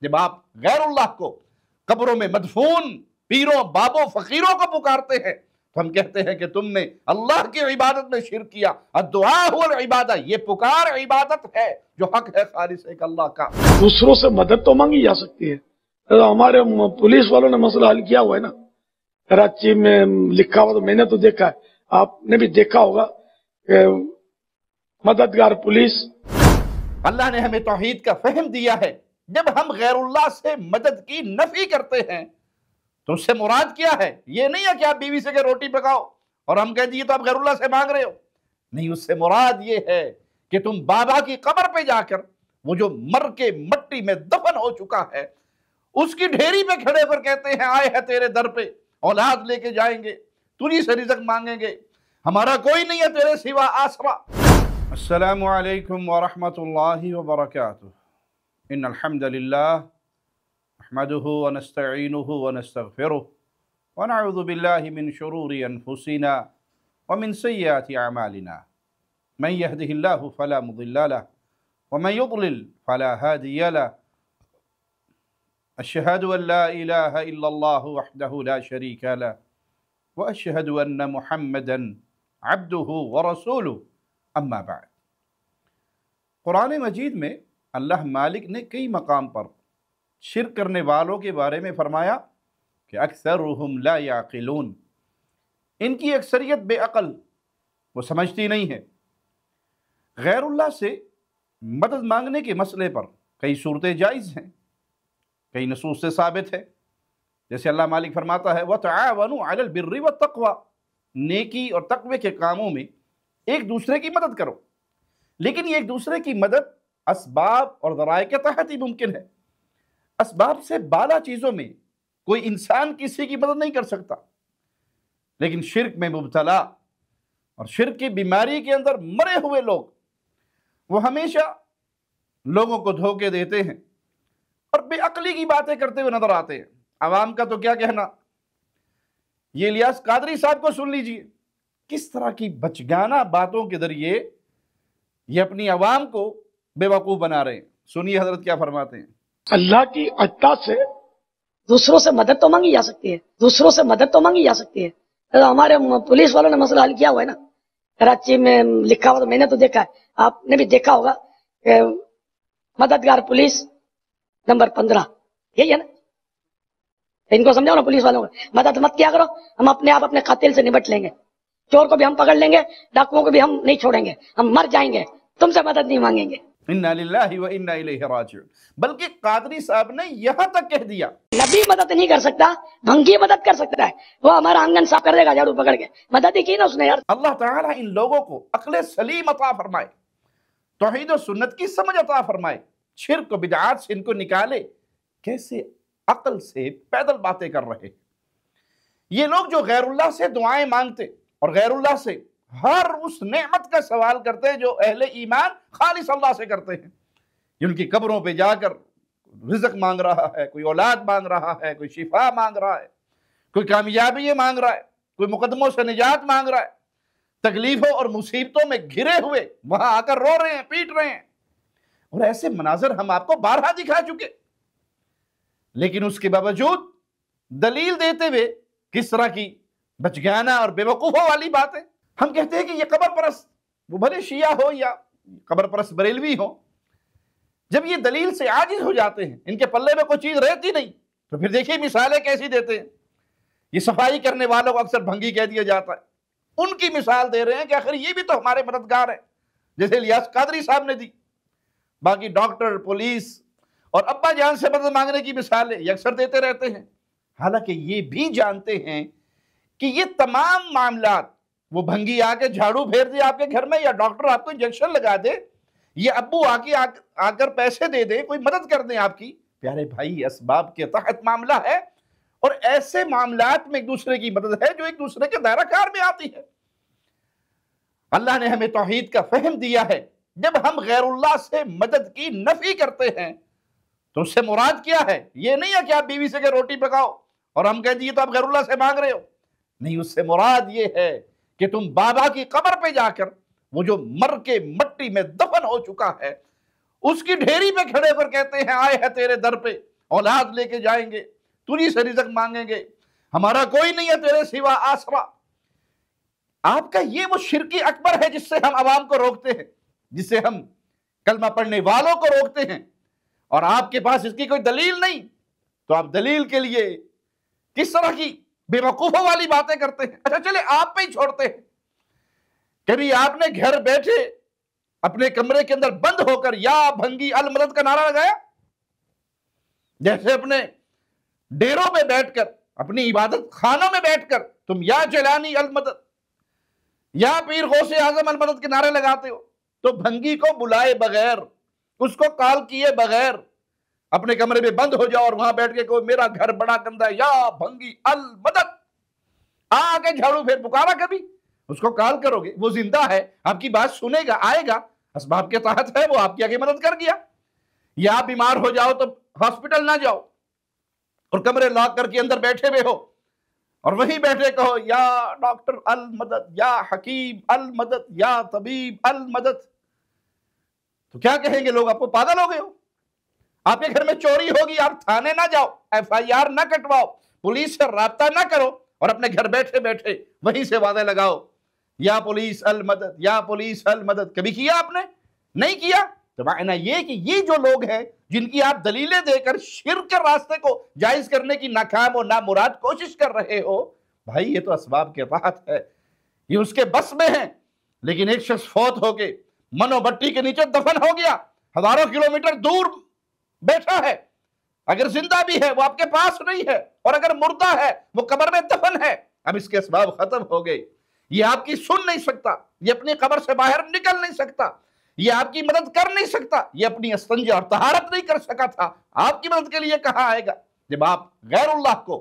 जब आप गैरुल्लाह को कब्रों में मदफून पीरों बाबों फकीरों को पुकारते हैं तो हम कहते हैं कि तुमने अल्लाह की इबादत में शिरक किया। अद्दुआ हुवल इबादा, ये पुकार इबादत है जो हक है खालिस एक अल्लाह का। दूसरों से मदद तो मांगी जा सकती है। तो हमारे पुलिस वालों ने मसला हल किया हुआ है ना, कराची में लिखा हुआ, तो मैंने तो देखा है, आपने भी देखा होगा कि मददगार पुलिस। अल्लाह ने हमें तौहीद का फहम दिया है। जब हम गैरुल्लाह से मदद की नफी करते हैं तो उससे मुराद क्या है? ये नहीं है कि आप बीवी से के रोटी पकाओ और हम कह दिए तो आप गैरुल्लाह से मांग रहे हो। नहीं, उससे मुराद ये है कि तुम बाबा की कब्र पे जाकर वो जो मर के मट्टी में दफन हो चुका है उसकी ढेरी पे खड़े होकर कहते हैं आए हैं तेरे दर पे, औलाद लेके जाएंगे, तुझी से रिज़्क़ मांगेंगे, हमारा कोई नहीं है तेरे सिवा आसरा। अस्सलामु अलैकुम व रहमतुल्लाहि व बरकातुहू। इन्नल हम्दुलिल्लाह नहमदुहु व नस्तईनुहु व नस्तगफिरुहु व नऊज़ु बिल्लाहि मिन शुरूरि अनफुसिना व मिन सय्यिआति अमालिना। मन यहदिहिल्लाहु फला मुदिल्ल लहु व मन युद्लिल फला हादिय लहु। अशहदु अल्ला इलाहा इल्लल्लाहु वहदहु ला शरीका लहु व अशहदु अन्न मुहम्मदन अब्दुहु व रसूलुहु। अम्मा बाद। कुरान मजीद में अल्लाह मालिक ने कई मकाम पर शिरक करने वालों के बारे में फरमाया कि अक्सरुहुम ला याक़िलून, इनकी अक्सरियत बेअक़ल, वो समझती नहीं है। गैरुल्लाह से मदद मांगने के मसले पर कई सूरतें जायज़ हैं, कई नसूस से साबित है। जैसे अल्लाह मालिक फरमाता है वतआवनु अलल बिर्रि वत्तक़वा, नेकी और तक़वे के कामों में एक दूसरे की मदद करो। लेकिन ये एक दूसरे की मदद असबाब और ज़राए के तहत ही मुमकिन है। असबाब से बाला चीज़ों में कोई इंसान किसी की मदद नहीं कर सकता। लेकिन शिरक में मुब्तला और शिरक की बीमारी के अंदर मरे हुए लोग वो हमेशा लोगों को धोखे देते हैं और बेअक्ली की बातें करते हुए नजर आते हैं। आवाम का तो क्या कहना, ये इलियास कादरी साहब को सुन लीजिए, किस तरह की बचगाना बातों के जरिए ये अपनी आवाम को बेवकूफ़ बना रहे हैं। सुनिए हजरत क्या फरमाते हैं। अल्लाह की अता से दूसरों से मदद तो मांगी जा सकती है, दूसरों से मदद तो मांगी जा सकती है। तो हमारे पुलिस वालों ने मसला हल किया हुआ है ना, कराची में लिखा हुआ, तो मैंने तो देखा है, आपने भी देखा होगा कि मददगार पुलिस नंबर 15, यही है ना। इनको समझाओ ना पुलिस वालों को, मदद मत किया करो, हम अपने आप अपने कातिल से निपट लेंगे, चोर को भी हम पकड़ लेंगे, डाकुओं को भी हम नहीं छोड़ेंगे, हम मर जाएंगे, तुमसे मदद नहीं मांगेंगे। इन्ना लिल्लाहि व इन्ना इलैहि राजिऊन। बल्कि कादरी साहब ने यहां तक कह दिया नबी मदद नहीं कर सकता, भंगी मदद कर सकता है, वो हमारा आंगन साफ कर देगा झाड़ू पकड़ के। मदद ही की ना उसने यार। अल्लाह ताला इन लोगों को अक्ल सलीम अता फरमाए, तौहीद और सुन्नत की समझ अता फरमाए, शिर्क और बिदअत से इनको निकाले। कैसे अक्ल से पैदल बातें कर रहे ये लोग जो गैरुल्लाह से दुआएं मांगते और गैरुल्लाह से हर उस नेमत का सवाल करते हैं जो अहले ईमान खालिस अल्लाह से करते हैं। जिनकी कब्रों पे जाकर रिज़्क़ मांग रहा है, कोई औलाद मांग रहा है, कोई शिफा मांग रहा है, कोई कामयाबी मांग रहा है, कोई मुकदमों से निजात मांग रहा है, तकलीफों और मुसीबतों में घिरे हुए वहां आकर रो रहे हैं, पीट रहे हैं। और ऐसे मनाजर हम आपको बारहा दिखा चुके। लेकिन उसके बावजूद दलील देते हुए किस तरह की बचगाना और बेवकूफ़ों वाली बातें। हम कहते हैं कि ये कब्र परस्त, वो भले शिया हो या कब्र परस्त बरेलवी हो, जब ये दलील से आजिज हो जाते हैं, इनके पल्ले में कोई चीज रहती नहीं, तो फिर देखिए मिसालें कैसी देते हैं। ये सफाई करने वालों को अक्सर भंगी कह दिया जाता है, उनकी मिसाल दे रहे हैं कि आखिर ये भी तो हमारे मददगार हैं, जैसे इलियास कादरी साहब ने दी। बाकी डॉक्टर, पुलिस और अब्बा जान से मदद मांगने की मिसालें ये अक्सर देते रहते हैं। हालांकि ये भी जानते हैं कि ये तमाम मामलात, वो भंगी आके झाड़ू फेर दे आपके घर में या डॉक्टर आपको इंजेक्शन लगा दे, ये अब्बू आकर पैसे दे दे, कोई मदद कर दे आपकी, प्यारे भाई असबाब के तहत मामला है। और ऐसे मामलात में एक दूसरे की मदद है जो एक दूसरे के दायरा कार में आती है। अल्लाह ने हमें तौहीद का फहम दिया है। जब हम गैरुल्लाह से मदद की नफी करते हैं तो उससे मुराद क्या है? ये नहीं है कि आप बीवी से के रोटी पकाओ और हम कह दिए तो आप गैरुल्लाह से मांग रहे हो। नहीं, उससे मुराद ये है कि तुम बाबा की कब्र पे जाकर वो जो मर के मट्टी में दफन हो चुका है उसकी ढेरी पे खड़े होकर कहते हैं आए हैं तेरे दर पे, اولاد لے کے جائیں گے، تجھی سے رزق مانگیں گے، ہمارا کوئی نہیں ہے تیرے سوا آسرا۔ آپ کا یہ وہ شرکی اکبر ہے جس سے ہم عوام کو روکتے ہیں، جس سے ہم کلمہ پڑھنے والوں کو روکتے ہیں، اور آپ کے پاس اس کی کوئی دلیل نہیں، تو آپ دلیل کے لیے کس طرح کی بے وقوفوں والی باتیں کرتے ہیں۔ اچھا چلے آپ پہ ہی چھوڑتے ہیں، کبھی آپ نے گھر بیٹھے اپنے کمرے کے اندر بند ہو کر یا بھنگی المدد کا نعرہ لگایا؟ جیسے اپنے ڈیروں میں بیٹھ کر، اپنی عبادت خانوں میں بیٹھ کر تم یا جیلانی المدد یا پیر غوث اعظم المدد کے نعرے لگاتے ہو، تو بھنگی کو بلائے بغیر، اس کو کال کیے بغیر اپنے کمرے میں بند ہو جاؤ اور وہاں بیٹھ کے کوئی میرا گھر بڑا گندا ہے، یا بھنگی المدد، آگے جھاڑو پھر پکارا کبھی؟ اس کو کال کرو گے، وہ زندہ ہے، آپ کی بات سنے گا، آئے گا، اسباب کے تحت ہے، وہ آپ کی آگے مدد کر گیا۔ یا بیمار ہو جاؤ تو ہاسپٹل نہ جاؤ اور کمرے لاک کر کے اندر بیٹھے ہوئے ہو اور وہیں بیٹھے کہو یا ڈاکٹر المدد، یا حکیم المدد، یا طبیب المدد، تو کیا کہیں گے لوگ؟ آپ کو پاگل ہو گئے ہو؟ آپ کے گھر میں چوری ہوگی، آپ تھانے نہ جاؤ، FIR نہ کٹواؤ، پولیس سے رابطہ نہ کرو، اور اپنے گھر بیٹھے بیٹھے وہیں سے وعدے لگاؤ یا پولیس المدد، یا پولیس المدد۔ کبھی کیا آپ نے؟ نہیں کیا۔ تو معنی یہ کہ یہ جو لوگ ہیں جن کی آپ دلیلیں دے کر شرک کے راستے کو جائز کرنے کی ناکام و نامراد کوشش کر رہے ہو، بھائی یہ تو اسباب کے تحت ہے، یہ اس کے بس میں ہے، لیکن ایک شخص فوت ہو کے منو بٹی کے نیچے دفن ہو گیا، ہزاروں کلومیٹر دور بیٹھا ہے، اگر زندہ بھی ہے وہ آپ کے پاس نہیں ہے، اور اگر مردہ ہے وہ قبر میں دفن ہے، اب اس کے اسباب ختم ہو گئے، یہ آپ کی سن نہیں سکتا، یہ اپنی قبر سے باہر نکل نہیں سکتا، یہ آپ کی مدد کر نہیں سکتا، یہ اپنی استنجا اور طہارت نہیں کر سکا تھا، آپ کی مدد کے لیے کہاں آئے گا؟ جب آپ غیر اللہ کو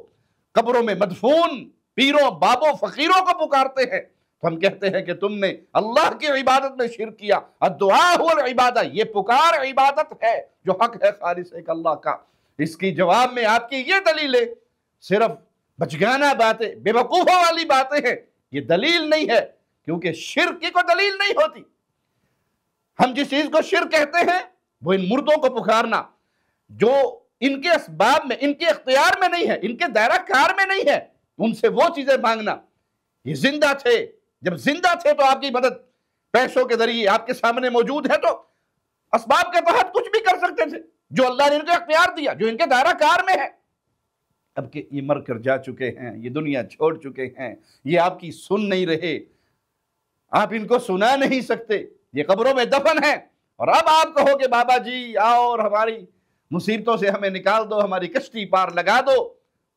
قبروں میں مدفون پیروں بابوں فقیروں کو پکارتے ہیں تو ہم کہتے ہیں کہ تم نے اللہ کی عبادت میں شرک کیا۔ الدعاء هو العبادہ، یہ پکار عبادت ہے جو حق ہے خالص ایک اللہ کا۔ اس کی جواب میں آپ کی یہ دلیلیں صرف بچگانہ باتیں، بے وقوفوں والی باتیں ہیں، یہ دلیل نہیں ہے، کیونکہ شرک کی کوئی دلیل نہیں ہوتی۔ ہم جس چیز کو شرک کہتے ہیں وہ ان مردوں کو پکارنا جو ان کے اسباب میں، ان کے اختیار میں نہیں ہے، ان کے دائرہ کار میں نہیں ہے، ان سے وہ چیزیں مانگنا۔ یہ زندہ تھے، جب زندہ تھے تو آپ کی مدد پیسوں کے ذریعے آپ کے سامنے موجود ہے، تو اسباب کے تحت کچھ بھی کر سکتے تھے جو اللہ نے ان کو اختیار دیا، جو ان کے دائرہ کار میں ہے۔ اب کہ یہ مر کر جا چکے ہیں، یہ دنیا چھوڑ چکے ہیں، یہ آپ کی سن نہیں رہے، آپ ان کو سنا نہیں سکتے، یہ قبروں میں دفن ہے، اور اب آپ کہو کہ بابا جی آؤ اور ہماری مصیبتوں سے ہمیں نکال دو، ہماری کشتی پار لگا دو،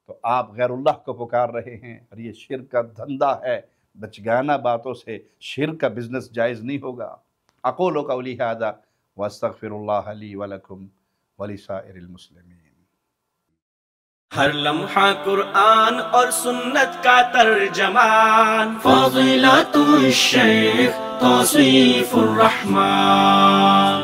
تو آپ غیر اللہ کو پکار رہے ہیں، اور یہ شرک کا دھندا ہے۔ بچگانہ باتوں سے شرک کا بزنس جائز نہیں ہوگا۔ اقول قولی ھذا واستغفر اللہ لی ولکم ولسائر المسلمین۔ ہر لمحہ قرآن اور سنت کا ترجمان، فضیلت الشیخ توصیف الرحمان۔